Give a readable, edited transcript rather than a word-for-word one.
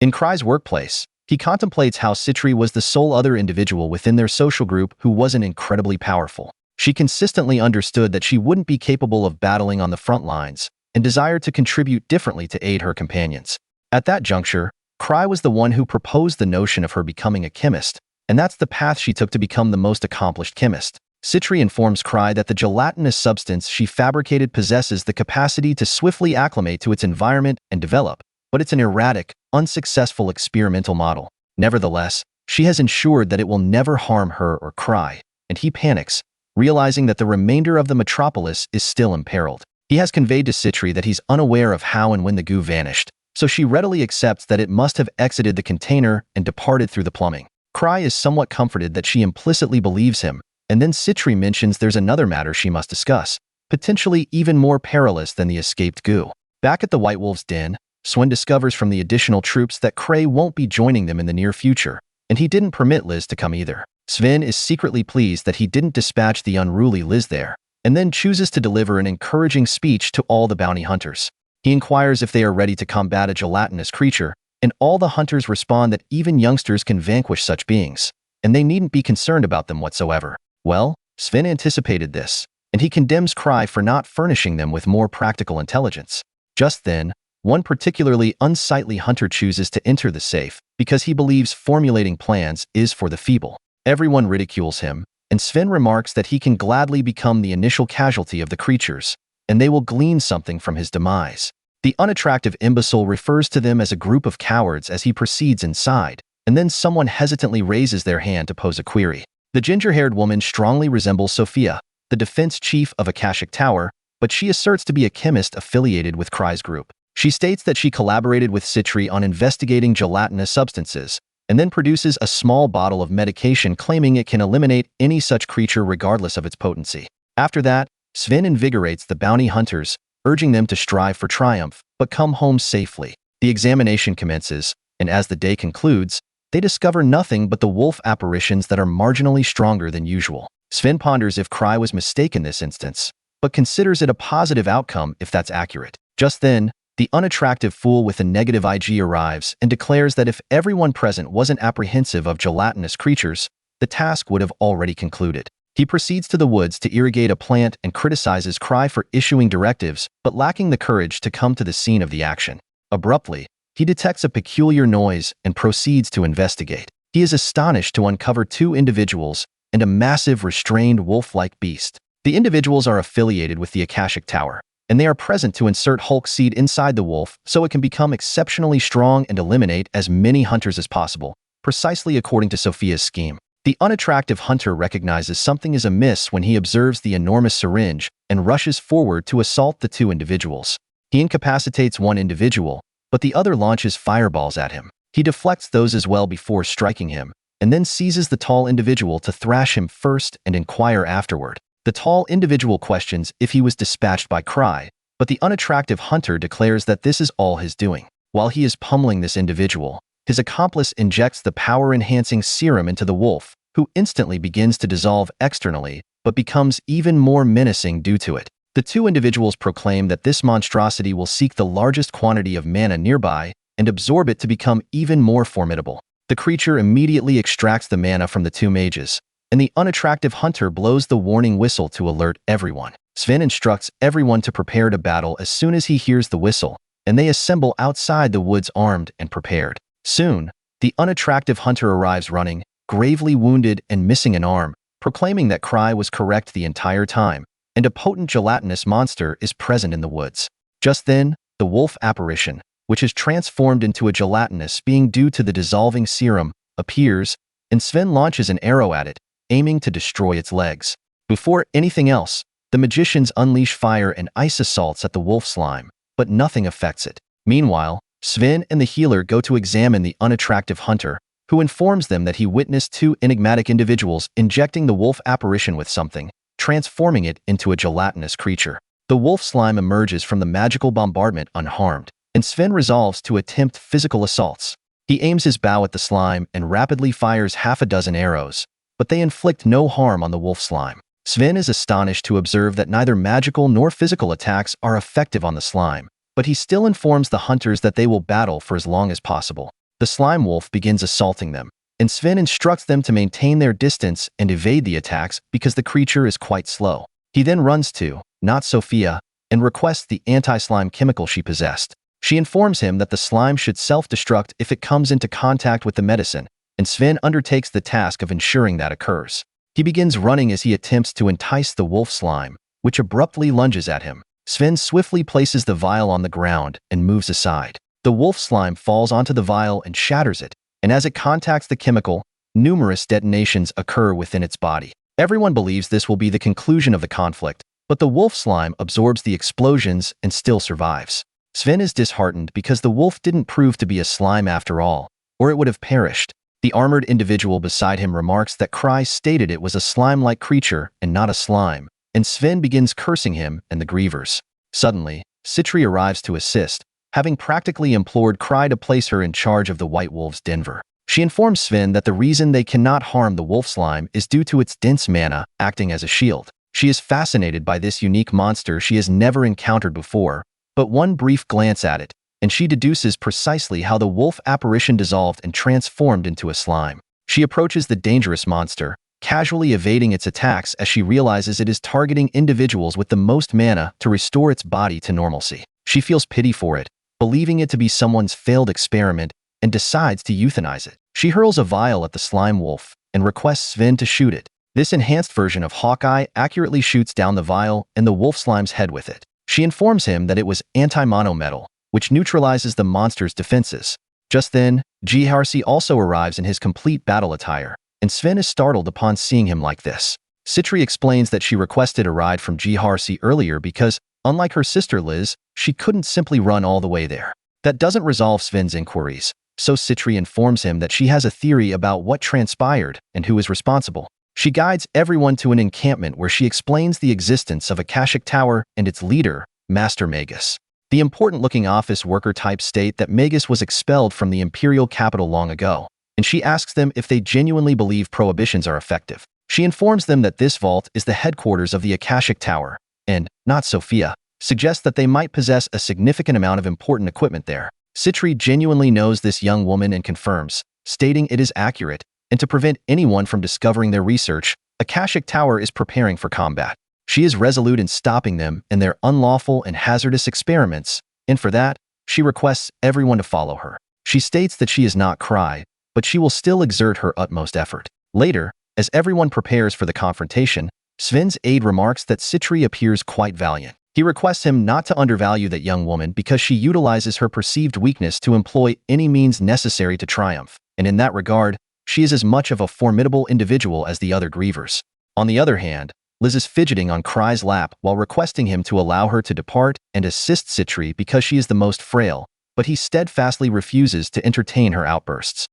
In Cry's workplace, he contemplates how Citri was the sole other individual within their social group who wasn't incredibly powerful. She consistently understood that she wouldn't be capable of battling on the front lines and desired to contribute differently to aid her companions. At that juncture, Cry was the one who proposed the notion of her becoming a chemist, and that's the path she took to become the most accomplished chemist. Citri informs Cry that the gelatinous substance she fabricated possesses the capacity to swiftly acclimate to its environment and develop, but it's an erratic, unsuccessful experimental model. Nevertheless, she has ensured that it will never harm her or Cry, and he panics, realizing that the remainder of the metropolis is still imperiled. He has conveyed to Citri that he's unaware of how and when the goo vanished, so she readily accepts that it must have exited the container and departed through the plumbing. Cry is somewhat comforted that she implicitly believes him, and then Citri mentions there's another matter she must discuss, potentially even more perilous than the escaped goo. Back at the White Wolf's den, Sven discovers from the additional troops that Cray won't be joining them in the near future, and he didn't permit Liz to come either. Sven is secretly pleased that he didn't dispatch the unruly Liz there, and then chooses to deliver an encouraging speech to all the bounty hunters. He inquires if they are ready to combat a gelatinous creature, and all the hunters respond that even youngsters can vanquish such beings, and they needn't be concerned about them whatsoever. Well, Sven anticipated this, and he condemns Cry for not furnishing them with more practical intelligence. Just then, one particularly unsightly hunter chooses to enter the safe because he believes formulating plans is for the feeble. Everyone ridicules him, and Sven remarks that he can gladly become the initial casualty of the creatures, and they will glean something from his demise. The unattractive imbecile refers to them as a group of cowards as he proceeds inside, and then someone hesitantly raises their hand to pose a query. The ginger-haired woman strongly resembles Sophia, the defense chief of Akashic Tower, but she asserts to be a chemist affiliated with Cry's group. She states that she collaborated with Citri on investigating gelatinous substances, and then produces a small bottle of medication claiming it can eliminate any such creature regardless of its potency. After that, Sven invigorates the bounty hunters, urging them to strive for triumph, but come home safely. The examination commences, and as the day concludes, they discover nothing but the wolf apparitions that are marginally stronger than usual. Sven ponders if Cry was mistaken this instance, but considers it a positive outcome if that's accurate. Just then, the unattractive fool with the negative IG arrives and declares that if everyone present wasn't apprehensive of gelatinous creatures, the task would have already concluded. He proceeds to the woods to irrigate a plant and criticizes Cry for issuing directives but lacking the courage to come to the scene of the action. Abruptly, he detects a peculiar noise and proceeds to investigate. He is astonished to uncover two individuals and a massive restrained wolf-like beast. The individuals are affiliated with the Akashic Tower, and they are present to insert Hulk seed inside the wolf so it can become exceptionally strong and eliminate as many hunters as possible, precisely according to Sophia's scheme. The unattractive hunter recognizes something is amiss when he observes the enormous syringe and rushes forward to assault the two individuals. He incapacitates one individual, but the other launches fireballs at him. He deflects those as well before striking him, and then seizes the tall individual to thrash him first and inquire afterward. The tall individual questions if he was dispatched by Cry, but the unattractive hunter declares that this is all his doing. While he is pummeling this individual, his accomplice injects the power-enhancing serum into the wolf, who instantly begins to dissolve externally, but becomes even more menacing due to it. The two individuals proclaim that this monstrosity will seek the largest quantity of mana nearby and absorb it to become even more formidable. The creature immediately extracts the mana from the two mages, and the unattractive hunter blows the warning whistle to alert everyone. Sven instructs everyone to prepare to battle as soon as he hears the whistle, and they assemble outside the woods armed and prepared. Soon, the unattractive hunter arrives running, gravely wounded and missing an arm, proclaiming that Cry was correct the entire time, and a potent gelatinous monster is present in the woods. Just then, the wolf apparition, which is transformed into a gelatinous being due to the dissolving serum, appears, and Sven launches an arrow at it, aiming to destroy its legs. Before anything else, the magicians unleash fire and ice assaults at the wolf slime, but nothing affects it. Meanwhile, Sven and the healer go to examine the unattractive hunter, who informs them that he witnessed two enigmatic individuals injecting the wolf apparition with something, transforming it into a gelatinous creature. The wolf slime emerges from the magical bombardment unharmed, and Sven resolves to attempt physical assaults. He aims his bow at the slime and rapidly fires half a dozen arrows, but they inflict no harm on the wolf slime. Sven is astonished to observe that neither magical nor physical attacks are effective on the slime, but he still informs the hunters that they will battle for as long as possible. the slime wolf begins assaulting them, and Sven instructs them to maintain their distance and evade the attacks because the creature is quite slow. He then runs to, not Sophia, and requests the anti-slime chemical she possessed. She informs him that the slime should self-destruct if it comes into contact with the medicine, and Sven undertakes the task of ensuring that occurs. He begins running as he attempts to entice the wolf slime, which abruptly lunges at him. Sven swiftly places the vial on the ground and moves aside. The wolf slime falls onto the vial and shatters it, and as it contacts the chemical, numerous detonations occur within its body. Everyone believes this will be the conclusion of the conflict, but the wolf slime absorbs the explosions and still survives. Sven is disheartened because the wolf didn't prove to be a slime after all, or it would have perished. The armored individual beside him remarks that Cry stated it was a slime-like creature and not a slime, and Sven begins cursing him and the grievers. Suddenly, Citri arrives to assist, having practically implored Cry to place her in charge of the White Wolves' Denver. She informs Sven that the reason they cannot harm the wolf slime is due to its dense mana acting as a shield. She is fascinated by this unique monster she has never encountered before, but one brief glance at it, and she deduces precisely how the wolf apparition dissolved and transformed into a slime. She approaches the dangerous monster, casually evading its attacks as she realizes it is targeting individuals with the most mana to restore its body to normalcy. She feels pity for it, believing it to be someone's failed experiment, and decides to euthanize it. She hurls a vial at the slime wolf and requests Sven to shoot it. This enhanced version of Hawkeye accurately shoots down the vial and the wolf slime's head with it. She informs him that it was anti-mono metal, which neutralizes the monster's defenses. Just then, Jiharsi also arrives in his complete battle attire, and Sven is startled upon seeing him like this. Citri explains that she requested a ride from Jiharsi earlier because, unlike her sister Liz, she couldn't simply run all the way there. That doesn't resolve Sven's inquiries, so Citri informs him that she has a theory about what transpired and who is responsible. She guides everyone to an encampment where she explains the existence of Akashic Tower and its leader, Master Magus. The important-looking office worker types state that Magus was expelled from the imperial capital long ago, and she asks them if they genuinely believe prohibitions are effective. She informs them that this vault is the headquarters of the Akashic Tower, and, not Sophia, suggests that they might possess a significant amount of important equipment there. Citri genuinely knows this young woman and confirms, stating it is accurate, and to prevent anyone from discovering their research, Akashic Tower is preparing for combat. She is resolute in stopping them and their unlawful and hazardous experiments, and for that, she requests everyone to follow her. She states that she is not Cry, but she will still exert her utmost effort. Later, as everyone prepares for the confrontation, Sven's aide remarks that Citri appears quite valiant. He requests him not to undervalue that young woman because she utilizes her perceived weakness to employ any means necessary to triumph, and in that regard, she is as much of a formidable individual as the other grievers. On the other hand, Liz is fidgeting on Cry's lap while requesting him to allow her to depart and assist Citri because she is the most frail, but he steadfastly refuses to entertain her outbursts.